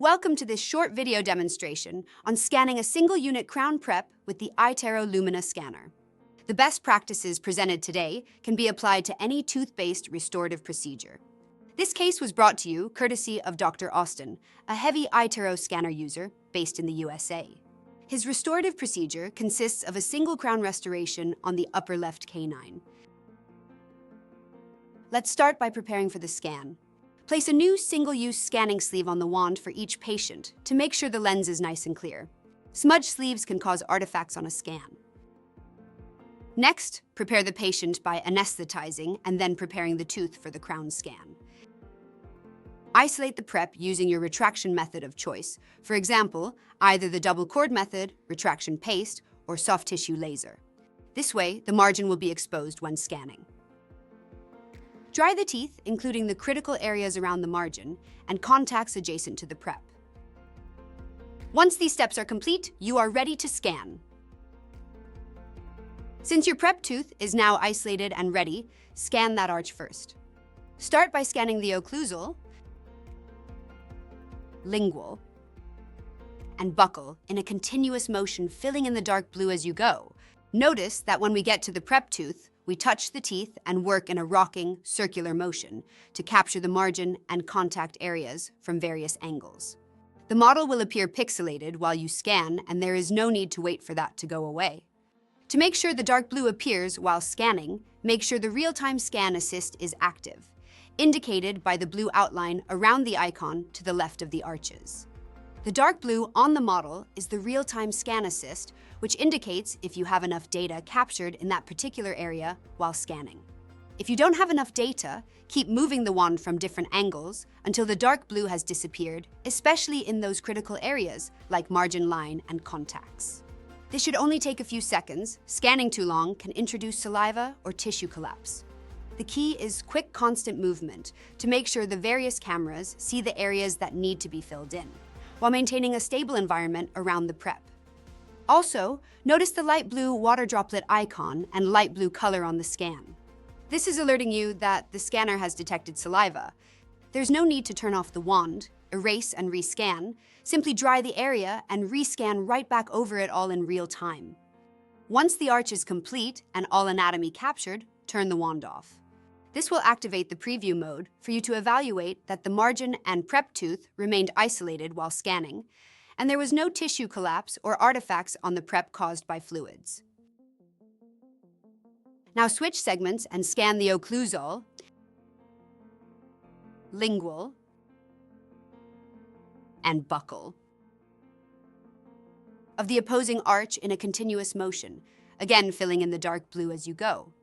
Welcome to this short video demonstration on scanning a single unit crown prep with the iTero Lumina scanner. The best practices presented today can be applied to any tooth-based restorative procedure. This case was brought to you courtesy of Dr. Austin, a heavy iTero scanner user based in the USA. His restorative procedure consists of a single crown restoration on the upper left canine. Let's start by preparing for the scan. Place a new single-use scanning sleeve on the wand for each patient to make sure the lens is nice and clear. Smudged sleeves can cause artifacts on a scan. Next, prepare the patient by anesthetizing and then preparing the tooth for the crown scan. Isolate the prep using your retraction method of choice. For example, either the double cord method, retraction paste, or soft tissue laser. This way, the margin will be exposed when scanning. Dry the teeth, including the critical areas around the margin and contacts adjacent to the prep. Once these steps are complete, you are ready to scan. Since your prep tooth is now isolated and ready, scan that arch first. Start by scanning the occlusal, lingual, and buccal in a continuous motion, filling in the dark blue as you go. Notice that when we get to the prep tooth, we touch the teeth and work in a rocking, circular motion to capture the margin and contact areas from various angles. The model will appear pixelated while you scan, and there is no need to wait for that to go away. To make sure the dark blue appears while scanning, make sure the real-time scan assist is active, indicated by the blue outline around the icon to the left of the arches. The dark blue on the model is the real-time scan assist, which indicates if you have enough data captured in that particular area while scanning. If you don't have enough data, keep moving the wand from different angles until the dark blue has disappeared, especially in those critical areas like margin line and contacts. This should only take a few seconds. Scanning too long can introduce saliva or tissue collapse. The key is quick, constant movement to make sure the various cameras see the areas that need to be filled in, while maintaining a stable environment around the prep. Also, notice the light blue water droplet icon and light blue color on the scan. This is alerting you that the scanner has detected saliva. There's no need to turn off the wand, erase and rescan. Simply dry the area and rescan right back over it all in real time. Once the arch is complete and all anatomy captured, turn the wand off. This will activate the preview mode for you to evaluate that the margin and prep tooth remained isolated while scanning, and there was no tissue collapse or artifacts on the prep caused by fluids. Now switch segments and scan the occlusal, lingual, and buccal of the opposing arch in a continuous motion, again filling in the dark blue as you go.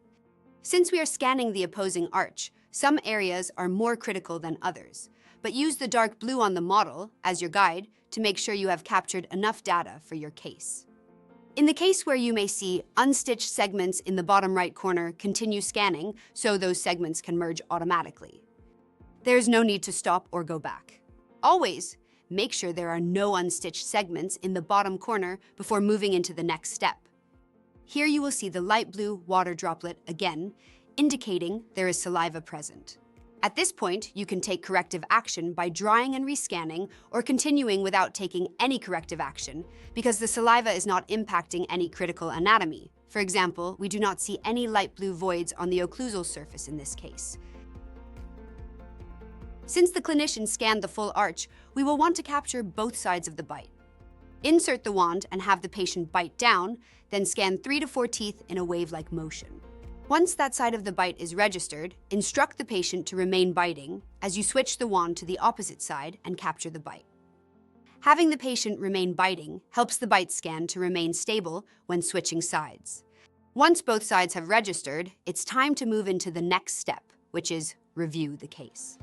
Since we are scanning the opposing arch, some areas are more critical than others, but use the dark blue on the model as your guide to make sure you have captured enough data for your case. In the case where you may see unstitched segments in the bottom right corner, continue scanning so those segments can merge automatically. There's no need to stop or go back. Always make sure there are no unstitched segments in the bottom corner before moving into the next step. Here you will see the light blue water droplet again, indicating there is saliva present. At this point, you can take corrective action by drying and rescanning or continuing without taking any corrective action because the saliva is not impacting any critical anatomy. For example, we do not see any light blue voids on the occlusal surface in this case. Since the clinician scanned the full arch, we will want to capture both sides of the bite. Insert the wand and have the patient bite down, then scan 3 to 4 teeth in a wave-like motion. Once that side of the bite is registered, instruct the patient to remain biting as you switch the wand to the opposite side and capture the bite. Having the patient remain biting helps the bite scan to remain stable when switching sides. Once both sides have registered, it's time to move into the next step, which is review the case.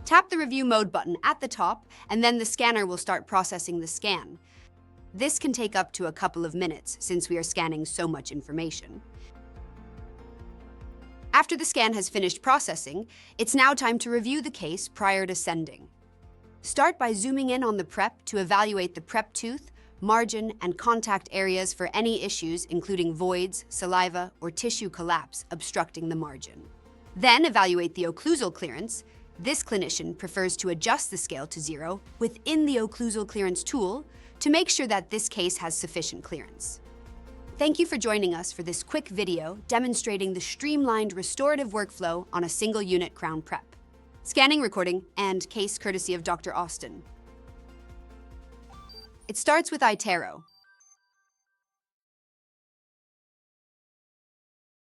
Tap the review mode button at the top, and then the scanner will start processing the scan. This can take up to a couple of minutes since we are scanning so much information. After the scan has finished processing, it's now time to review the case prior to sending. Start by zooming in on the prep to evaluate the prep tooth, margin, and contact areas for any issues, including voids, saliva, or tissue collapse obstructing the margin. Then evaluate the occlusal clearance, This clinician prefers to adjust the scale to 0 within the occlusal clearance tool to make sure that this case has sufficient clearance. Thank you for joining us for this quick video demonstrating the streamlined restorative workflow on a single unit crown prep. Scanning, recording, and case courtesy of Dr. Austin. It starts with iTero,